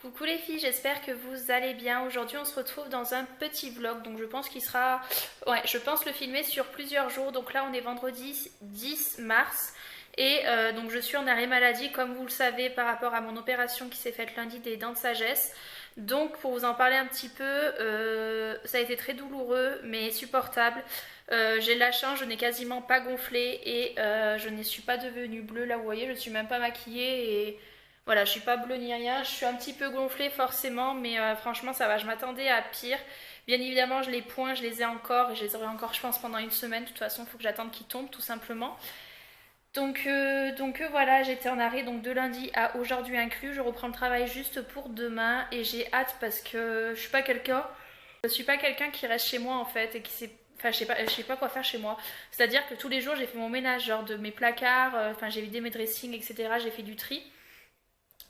Coucou les filles, j'espère que vous allez bien. Aujourd'hui on se retrouve dans un petit vlog, donc je pense qu'il sera... Ouais, je pense le filmer sur plusieurs jours. Donc là on est vendredi 10 mars et donc je suis en arrêt maladie comme vous le savez par rapport à mon opération qui s'est faite lundi des dents de sagesse. Donc pour vous en parler un petit peu, ça a été très douloureux mais supportable. J'ai de la chance, je n'ai quasiment pas gonflé et je ne suis pas devenue bleue. Là vous voyez, je ne suis même pas maquillée et... Voilà, je suis pas bleue ni rien, je suis un petit peu gonflée forcément, mais franchement ça va, je m'attendais à pire. Bien évidemment, les points, je les ai encore et je les aurai encore, je pense, pendant une semaine. De toute façon, il faut que j'attende qu'ils tombent, tout simplement. Donc voilà, j'étais en arrêt donc de lundi à aujourd'hui inclus. Je reprends le travail juste pour demain et j'ai hâte parce que je suis pas quelqu'un qui reste chez moi en fait et qui sait. Enfin, je sais pas quoi faire chez moi. C'est-à-dire que tous les jours, j'ai fait mon ménage, genre de mes placards, enfin, j'ai vidé mes dressings, etc. J'ai fait du tri.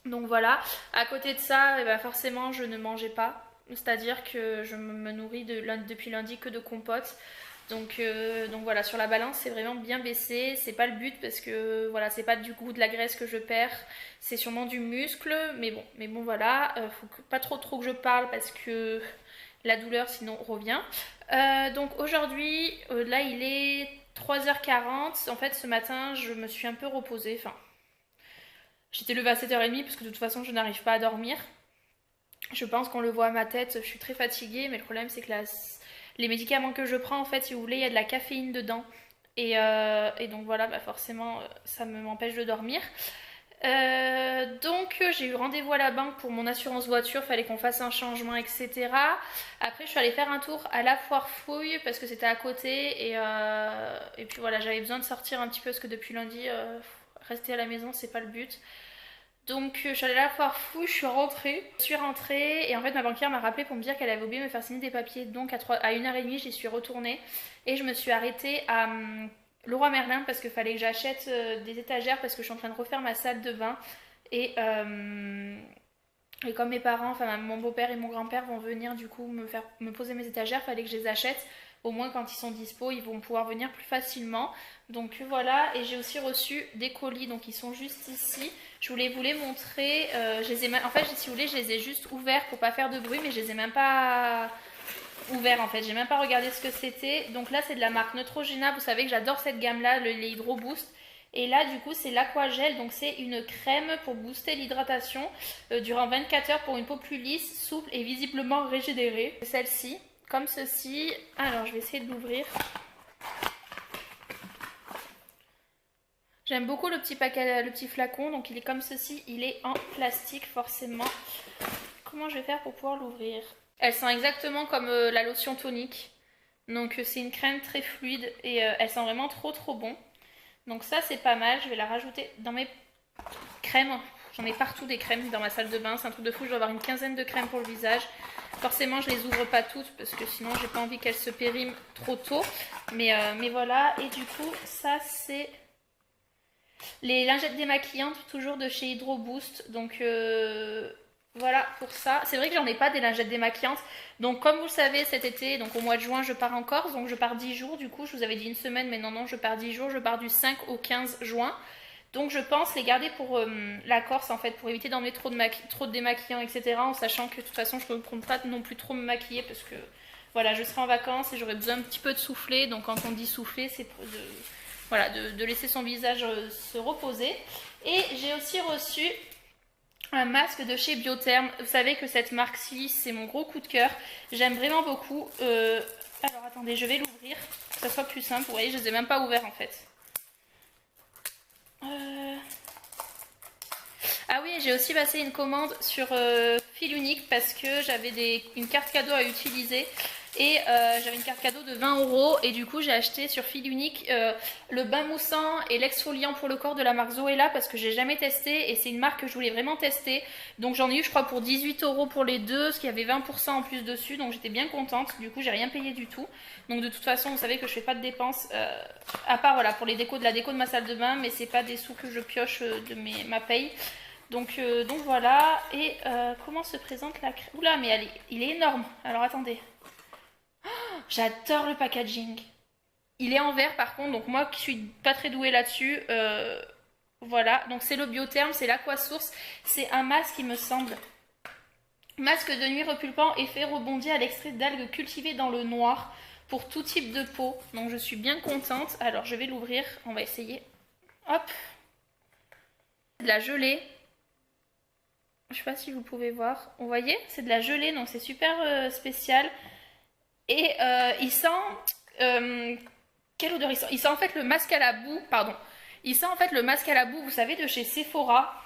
Donc voilà, à côté de ça, eh ben forcément je ne mangeais pas. C'est-à-dire que je me nourris depuis lundi que de compotes. Donc voilà, sur la balance c'est vraiment bien baissé. C'est pas le but parce que voilà, c'est pas du coup de la graisse que je perds, c'est sûrement du muscle. Mais bon voilà, faut pas trop que je parle parce que la douleur sinon revient. Donc aujourd'hui, là il est 3h40. En fait ce matin je me suis un peu reposée. Enfin, j'étais levée à 7h30 parce que de toute façon je n'arrive pas à dormir. Je pense qu'on le voit à ma tête, je suis très fatiguée, mais le problème c'est que les médicaments que je prends, en fait, si vous voulez, il y a de la caféine dedans. Et donc voilà, bah forcément, ça m'empêche de dormir. Donc j'ai eu rendez-vous à la banque pour mon assurance voiture, fallait qu'on fasse un changement, etc. Après je suis allée faire un tour à la foire fouille parce que c'était à côté et puis voilà, j'avais besoin de sortir un petit peu parce que depuis lundi, rester à la maison c'est pas le but. Donc je suis allée à la foire fouille, je suis rentrée et en fait ma banquière m'a rappelé pour me dire qu'elle avait oublié de me faire signer des papiers. Donc à 1h30 j'y suis retournée et je me suis arrêtée à Leroy Merlin parce qu'il fallait que j'achète des étagères parce que je suis en train de refaire ma salle de bain et comme mes parents, enfin mon beau-père et mon grand-père vont venir du coup me poser mes étagères, fallait que je les achète. Au moins quand ils sont dispo, ils vont pouvoir venir plus facilement. Donc voilà, et j'ai aussi reçu des colis, donc ils sont juste ici. Je voulais vous les montrer. En fait, si vous voulez, je les ai juste ouverts pour pas faire de bruit, mais je les ai même pas ouverts en fait. J'ai même pas regardé ce que c'était. Donc là, c'est de la marque Neutrogena. Vous savez que j'adore cette gamme-là, les Hydro Boost. Et là, du coup, c'est l'Aquagel. Donc c'est une crème pour booster l'hydratation durant 24 heures pour une peau plus lisse, souple et visiblement régénérée. Celle-ci, comme ceci. Alors, je vais essayer de l'ouvrir. J'aime beaucoup le petit paquet, le petit flacon, donc il est comme ceci, il est en plastique forcément. Comment je vais faire pour pouvoir l'ouvrir? Elle sent exactement comme la lotion tonique. Donc c'est une crème très fluide et elle sent vraiment trop bon. Donc ça c'est pas mal, je vais la rajouter dans mes crèmes. J'en ai partout des crèmes dans ma salle de bain, c'est un truc de fou, je vais avoir une quinzaine de crèmes pour le visage. Forcément je les ouvre pas toutes parce que sinon j'ai pas envie qu'elles se périment trop tôt. Mais voilà, et du coup ça c'est... Les lingettes démaquillantes, toujours de chez Hydro Boost. Donc voilà pour ça. C'est vrai que j'en ai pas des lingettes démaquillantes. Donc comme vous le savez, cet été, donc au mois de juin, je pars en Corse. Donc je pars 10 jours. Du coup, je vous avais dit une semaine, mais non, je pars 10 jours. Je pars du 5 au 15 juin. Donc je pense les garder pour la Corse en fait, pour éviter d'emmener trop de démaquillants, etc. En sachant que de toute façon, je ne compte pas non plus trop me maquiller parce que voilà, je serai en vacances et j'aurai besoin un petit peu de souffler. Donc quand on dit souffler, c'est voilà, de laisser son visage se reposer. Et j'ai aussi reçu un masque de chez Biotherm. Vous savez que cette marque-ci, c'est mon gros coup de cœur. J'aime vraiment beaucoup. Alors attendez, je vais l'ouvrir, que ça soit plus simple. Vous voyez, je ne les ai même pas ouverts en fait. Ah oui, j'ai aussi passé une commande sur fil unique parce que j'avais une carte cadeau à utiliser. Et j'avais une carte cadeau de 20 € et du coup j'ai acheté sur fil unique le bain moussant et l'exfoliant pour le corps de la marque Zoella parce que j'ai jamais testé et c'est une marque que je voulais vraiment tester. Donc j'en ai eu je crois pour 18 € pour les deux, parce qu'il y avait 20% en plus dessus, donc j'étais bien contente. Du coup j'ai rien payé du tout. Donc de toute façon vous savez que je fais pas de dépenses à part voilà pour la déco de ma salle de bain, mais c'est pas des sous que je pioche de ma paye. Donc voilà, et comment se présente la crème? Oula mais il est énorme, alors attendez. J'adore le packaging. Il est en verre par contre, donc moi qui suis pas très douée là-dessus, voilà. Donc c'est le Biotherm, c'est l'Aquasource. C'est un masque il me semble Masque de nuit repulpant, effet rebondi à l'extrait d'algues cultivées dans le noir pour tout type de peau. Donc je suis bien contente. Alors je vais l'ouvrir, on va essayer. Hop. De la gelée. Je sais pas si vous pouvez voir. Vous voyez, c'est de la gelée, donc c'est super spécial. Et il sent... quelle odeur il sent? Il sent en fait le masque à la boue, pardon. Il sent en fait le masque à la boue, vous savez, de chez Sephora,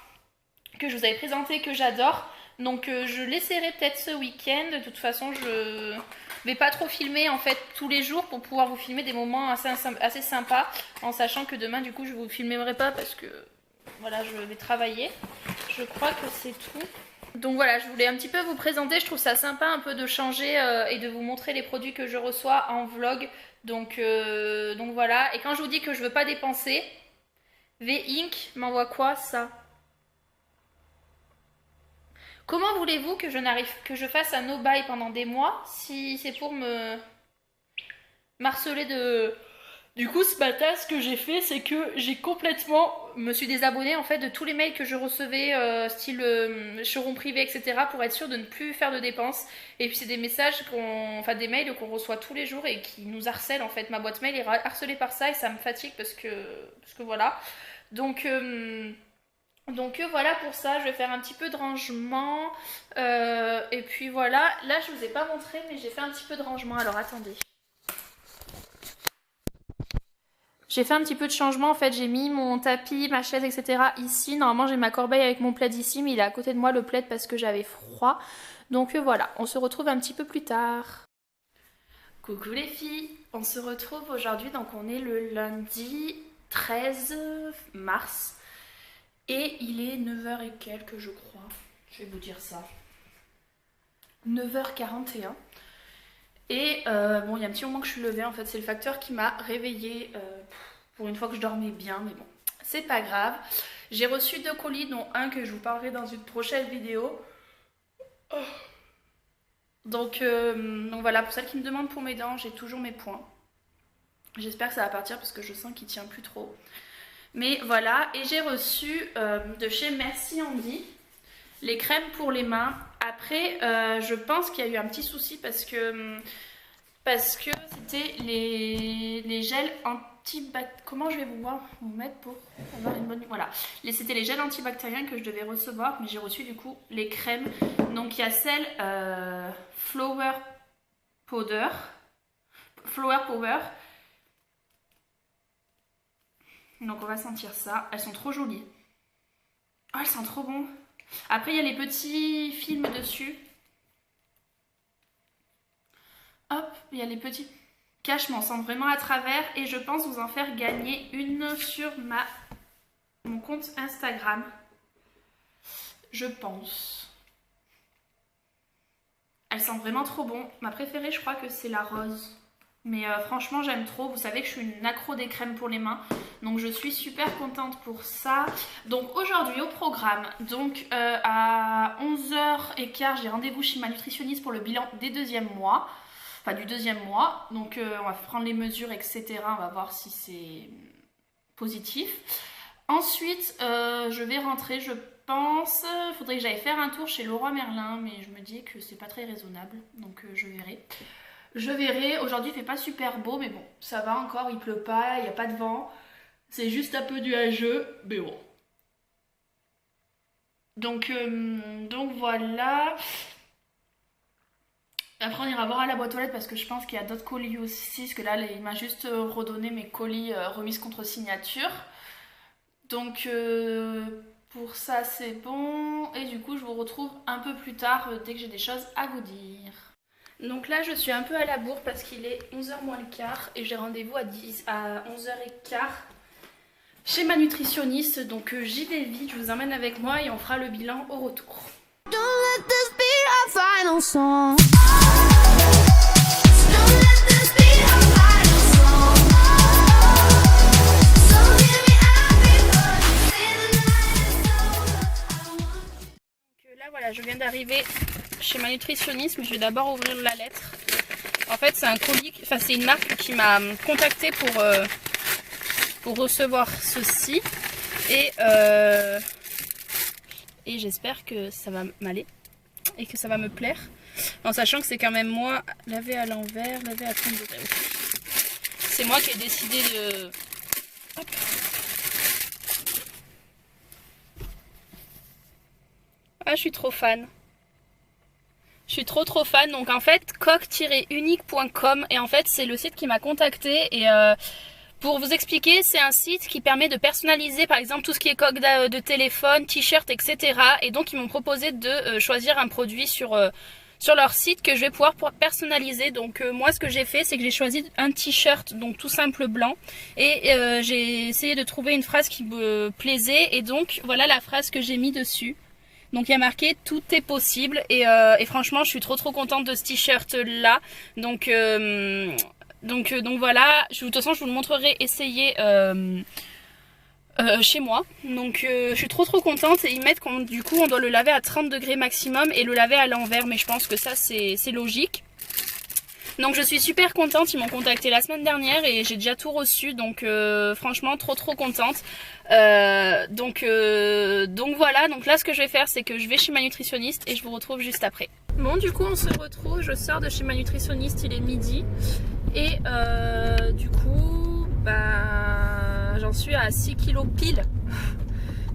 que je vous avais présenté, que j'adore. Donc je l'essaierai peut-être ce week-end. De toute façon, je vais pas trop filmer en fait tous les jours pour pouvoir vous filmer des moments assez sympas, en sachant que demain du coup je vous filmerai pas parce que voilà, je vais travailler. Je crois que c'est tout. Donc voilà, je voulais un petit peu vous présenter, je trouve ça sympa un peu de changer et de vous montrer les produits que je reçois en vlog. Donc voilà, et quand je vous dis que je veux pas dépenser, V-Ink m'envoie quoi ça? Comment voulez-vous que je fasse un no-buy pendant des mois si c'est pour me marceler de... Du coup, ce matin, ce que j'ai fait, c'est que me suis désabonnée en fait de tous les mails que je recevais, style showroom privé, etc., pour être sûre de ne plus faire de dépenses. Et puis c'est des messages enfin des mails qu'on reçoit tous les jours et qui nous harcèlent en fait. Ma boîte mail est harcelée par ça et ça me fatigue parce que voilà. Donc voilà pour ça, je vais faire un petit peu de rangement. Et puis voilà, là je vous ai pas montré, mais j'ai fait un petit peu de rangement. Alors attendez. J'ai fait un petit peu de changement, en fait j'ai mis mon tapis, ma chaise, etc. ici. Normalement j'ai ma corbeille avec mon plaid ici, mais il est à côté de moi le plaid parce que j'avais froid. Donc voilà, on se retrouve un petit peu plus tard. Coucou les filles, on se retrouve aujourd'hui, donc on est le lundi 13 mars. Et il est 9h et quelques je crois, je vais vous dire ça. 9h41. Et bon, il y a un petit moment que je suis levée, en fait c'est le facteur qui m'a réveillée pour une fois que je dormais bien, mais bon, c'est pas grave. J'ai reçu 2 colis, dont un que je vous parlerai dans une prochaine vidéo. Donc voilà, pour celles qui me demandent pour mes dents, j'ai toujours mes points. J'espère que ça va partir parce que je sens qu'il tient plus trop. Mais voilà, et j'ai reçu de chez Merci Andy les crèmes pour les mains. Après, je pense qu'il y a eu un petit souci parce que c'était les gels antibactériens. Comment je vais vous mettre pour avoir une bonne... Voilà, c'était les gels antibactériens que je devais recevoir, mais j'ai reçu du coup les crèmes. Donc il y a celle Flower Powder. Donc on va sentir ça. Elles sont trop jolies. Oh, elles sont trop bon. Après il y a les petits films dessus. Hop, il y a les petits. Je m'en sens vraiment à travers et je pense vous en faire gagner une sur mon compte Instagram. Je pense. Elles sentent vraiment trop bon. Ma préférée je crois que c'est la rose. Mais franchement j'aime trop, vous savez que je suis une accro des crèmes pour les mains. Donc je suis super contente pour ça. Donc aujourd'hui au programme, donc à 11h15 j'ai rendez-vous chez ma nutritionniste pour le bilan des 2e mois. Enfin du 2e mois. Donc on va prendre les mesures etc. On va voir si c'est positif. Ensuite je vais rentrer je pense. Il faudrait que j'aille faire un tour chez Leroy Merlin. Mais je me dis que c'est pas très raisonnable. Donc je verrai. Aujourd'hui il fait pas super beau mais bon, ça va encore, il pleut pas, il n'y a pas de vent. C'est juste un peu nuageux, mais bon. Donc voilà. Après on ira voir à la boîte aux lettres parce que je pense qu'il y a d'autres colis aussi. Parce que là il m'a juste redonné mes colis remise contre signature. Donc pour ça c'est bon. Et du coup je vous retrouve un peu plus tard dès que j'ai des choses à vous dire. Donc là je suis un peu à la bourre parce qu'il est 11h moins le quart et j'ai rendez-vous à 11h15 chez ma nutritionniste. Donc j'y vais vite, je vous emmène avec moi et on fera le bilan au retour. Là voilà, je viens d'arriver chez ma nutritionniste, mais je vais d'abord ouvrir la lettre. En fait c'est un colis, enfin c'est une marque qui m'a contacté pour recevoir ceci et j'espère que ça va m'aller. et que ça va me plaire. En sachant que c'est quand même moi, laver à l'envers, laver à 30 degrés. C'est moi qui ai décidé de... Hop. Ah, je suis trop fan. Je suis trop fan. Donc en fait, coq-unique.com, et en fait c'est le site qui m'a contacté. Et pour vous expliquer, c'est un site qui permet de personnaliser par exemple tout ce qui est coque de téléphone, t-shirt, etc. Et donc ils m'ont proposé de choisir un produit sur leur site que je vais pouvoir personnaliser. Donc moi ce que j'ai fait, c'est que j'ai choisi un t-shirt, donc tout simple blanc, et j'ai essayé de trouver une phrase qui me plaisait, et donc voilà la phrase que j'ai mis dessus. Donc il y a marqué tout est possible, et franchement je suis trop contente de ce t-shirt là. Donc voilà, de toute façon je vous le montrerai essayer chez moi. Donc je suis trop contente, et ils mettent du coup on doit le laver à 30 degrés maximum et le laver à l'envers, mais je pense que ça c'est logique. Donc je suis super contente, ils m'ont contacté la semaine dernière et j'ai déjà tout reçu, donc franchement trop contente. Donc voilà, donc là ce que je vais faire, c'est que je vais chez ma nutritionniste et je vous retrouve juste après. Bon, du coup on se retrouve, je sors de chez ma nutritionniste, il est midi, et du coup bah j'en suis à 6 kilos pile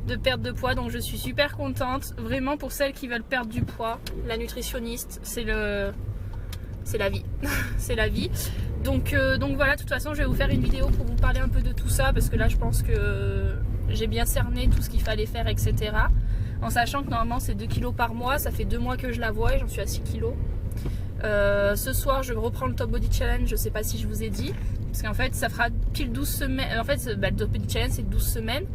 de perte de poids, donc je suis super contente. Vraiment, pour celles qui veulent perdre du poids, la nutritionniste c'est la vie. C'est la vie. Donc voilà, de toute façon je vais vous faire une vidéo pour vous parler un peu de tout ça, parce que là je pense que j'ai bien cerné tout ce qu'il fallait faire, etc. En sachant que normalement c'est 2 kilos par mois, ça fait 2 mois que je la vois et j'en suis à 6 kilos. Ce soir je reprends le Top Body Challenge, je sais pas si je vous ai dit, parce qu'en fait ça fera pile 12 semaines, en fait le Top Body Challenge c'est 12 semaines,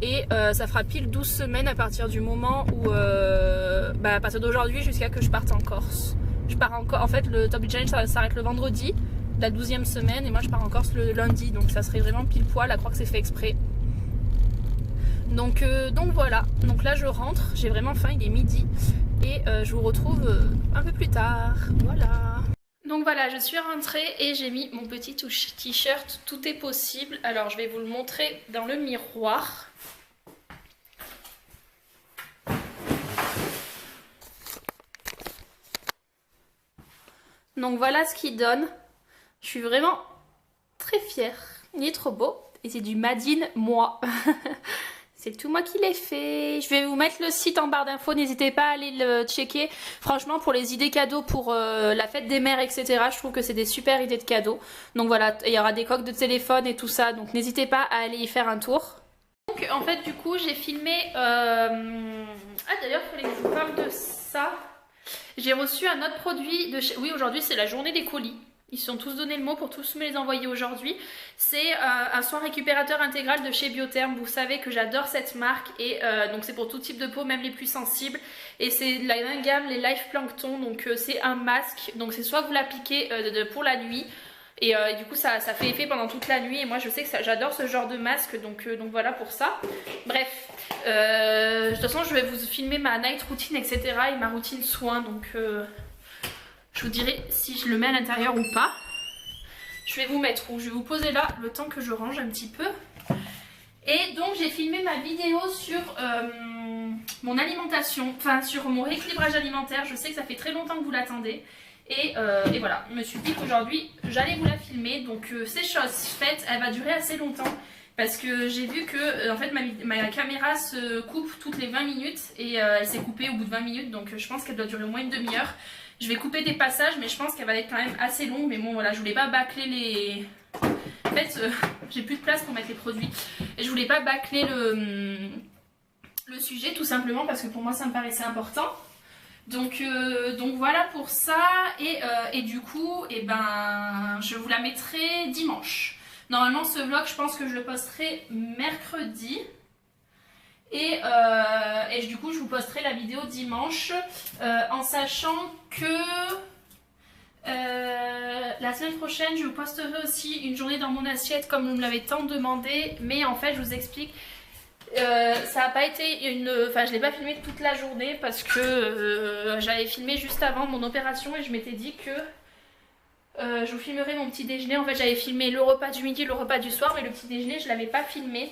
et ça fera pile 12 semaines à partir du moment où, à partir d'aujourd'hui jusqu'à que je parte en Corse. Je pars encore, en fait le Top Body Challenge ça s'arrête le vendredi de la 12e semaine, et moi je pars en Corse le lundi, donc ça serait vraiment pile poil, à croire que c'est fait exprès. Donc voilà, donc là je rentre, j'ai vraiment faim, il est midi, et je vous retrouve un peu plus tard, voilà. Donc voilà, je suis rentrée et j'ai mis mon petit t-shirt tout est possible. Alors je vais vous le montrer dans le miroir. Donc voilà ce qu'il donne. Je suis vraiment très fière. Il est trop beau. Et c'est du Made in moi. C'est tout moi qui l'ai fait. Je vais vous mettre le site en barre d'infos. N'hésitez pas à aller le checker. Franchement, pour les idées cadeaux pour la fête des mères, etc. Je trouve que c'est des super idées de cadeaux. Donc voilà, il y aura des coques de téléphone et tout ça. Donc n'hésitez pas à aller y faire un tour. Donc en fait, du coup, j'ai filmé... Ah d'ailleurs, il fallait que je vous parle de ça. J'ai reçu un autre produit de chez... Oui, aujourd'hui c'est la journée des colis. Ils se sont tous donné le mot pour tous me les envoyer aujourd'hui. C'est un soin récupérateur intégral de chez Biotherm. Vous savez que j'adore cette marque, et donc c'est pour tout type de peau, même les plus sensibles. Et c'est la même gamme, les Life Plankton. Donc c'est un masque. Donc c'est soit vous l'appliquez pour la nuit, et du coup ça fait effet pendant toute la nuit, et moi je sais que j'adore ce genre de masque, donc voilà pour ça. Bref, de toute façon je vais vous filmer ma night routine, etc. et ma routine soin, donc je vous dirai si je le mets à l'intérieur ou pas. Je vais vous mettre où, je vais vous poser là le temps que je range un petit peu. Et donc j'ai filmé ma vidéo sur mon alimentation, enfin sur mon rééquilibrage alimentaire. Je sais que ça fait très longtemps que vous l'attendez. Et voilà, je me suis dit qu'aujourd'hui j'allais vous la filmer. Donc c'est chose faite, elle va durer assez longtemps, parce que j'ai vu que en fait ma caméra se coupe toutes les 20 minutes, et elle s'est coupée au bout de 20 minutes, donc je pense qu'elle doit durer au moins une demi-heure. Je vais couper des passages, mais je pense qu'elle va être quand même assez longue. Mais bon voilà, je voulais pas bâcler les... En fait j'ai plus de place pour mettre les produits, et je voulais pas bâcler le sujet, tout simplement parce que pour moi ça me paraissait important. Donc voilà pour ça, et du coup je vous la mettrai dimanche. Normalement ce vlog je pense que je le posterai mercredi, et du coup je vous posterai la vidéo dimanche, en sachant que la semaine prochaine je vous posterai aussi une journée dans mon assiette comme vous me l'avez tant demandé. Mais en fait je vous explique, ça n'a pas été une... Enfin je l'ai pas filmé toute la journée, parce que j'avais filmé juste avant mon opération, et je m'étais dit que je vous filmerai mon petit déjeuner. En fait j'avais filmé le repas du midi, le repas du soir, mais le petit déjeuner je l'avais pas filmé.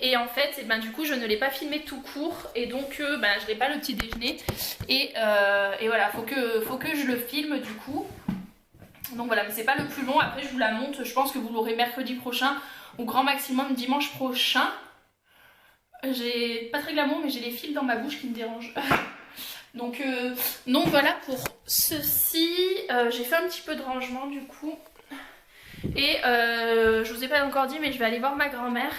Et en fait, et ben, du coup, je ne l'ai pas filmé tout court. Et donc, ben, je n'ai pas le petit déjeuner. Et voilà, faut que je le filme du coup. Donc voilà, mais c'est pas le plus long. Après, je vous la monte. Je pense que vous l'aurez mercredi prochain. Au grand maximum dimanche prochain. J'ai pas très glamour, mais j'ai les fils dans ma bouche qui me dérangent. Donc voilà pour ceci. J'ai fait un petit peu de rangement du coup. Et je vous ai pas encore dit, mais je vais aller voir ma grand-mère.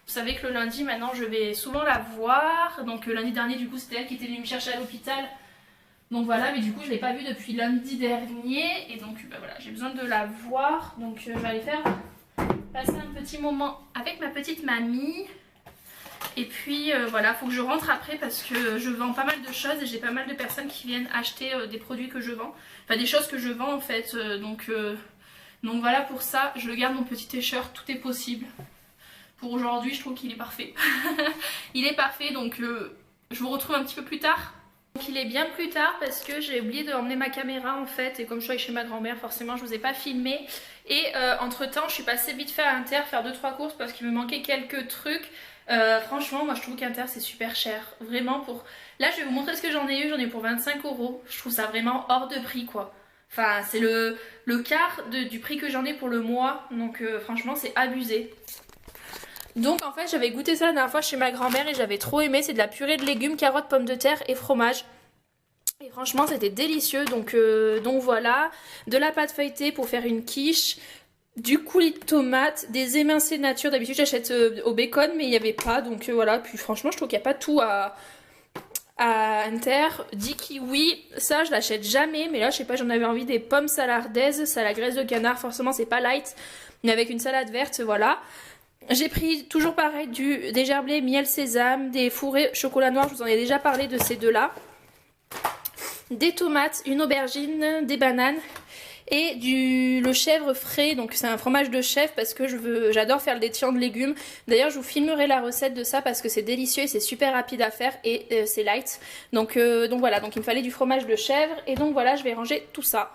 Vous savez que le lundi maintenant je vais souvent la voir. Donc lundi dernier du coup c'était elle qui était venue me chercher à l'hôpital. Donc voilà, mais du coup je l'ai pas vue depuis lundi dernier. Et donc bah, voilà, j'ai besoin de la voir. Donc je vais aller passer un petit moment avec ma petite mamie. Et puis voilà, faut que je rentre après parce que je vends pas mal de choses et j'ai pas mal de personnes qui viennent acheter des produits que je vends. Enfin des choses que je vends en fait. Donc voilà, pour ça je garde mon petit t-shirt, tout est possible. Pour aujourd'hui je trouve qu'il est parfait. Il est parfait, donc je vous retrouve un petit peu plus tard. Donc il est bien plus tard parce que j'ai oublié d'emmener ma caméra en fait. Et comme je suis allée chez ma grand-mère, forcément je vous ai pas filmé. Et entre temps je suis passée vite fait à Inter faire 2-3 courses parce qu'il me manquait quelques trucs. Franchement moi je trouve qu'Inter c'est super cher. Vraiment pour... Là je vais vous montrer ce que j'en ai eu. J'en ai pour 25 €. Je trouve ça vraiment hors de prix quoi. Enfin c'est le quart du prix que j'en ai pour le mois. Donc franchement c'est abusé. Donc en fait j'avais goûté ça la dernière fois chez ma grand-mère et j'avais trop aimé. C'est de la purée de légumes, carottes, pommes de terre et fromage. Et franchement c'était délicieux. Donc voilà. De la pâte feuilletée pour faire une quiche. Du coulis de tomates, des émincés nature. D'habitude j'achète au bacon mais il n'y avait pas. Donc voilà. Puis franchement je trouve qu'il n'y a pas tout à Inter. 10 kiwis. Ça je l'achète jamais. Mais là je sais pas, j'en avais envie. Des pommes salardaises. Ça à la graisse de canard. Forcément c'est pas light. Mais avec une salade verte voilà. J'ai pris toujours pareil des gerblés miel sésame, des fourrés chocolat noir, je vous en ai déjà parlé de ces deux là. Des tomates, une aubergine, des bananes et le chèvre frais, donc c'est un fromage de chèvre parce que j'adore faire le détient de légumes. D'ailleurs je vous filmerai la recette de ça parce que c'est délicieux et c'est super rapide à faire et c'est light. Donc voilà, donc il me fallait du fromage de chèvre et donc voilà je vais ranger tout ça.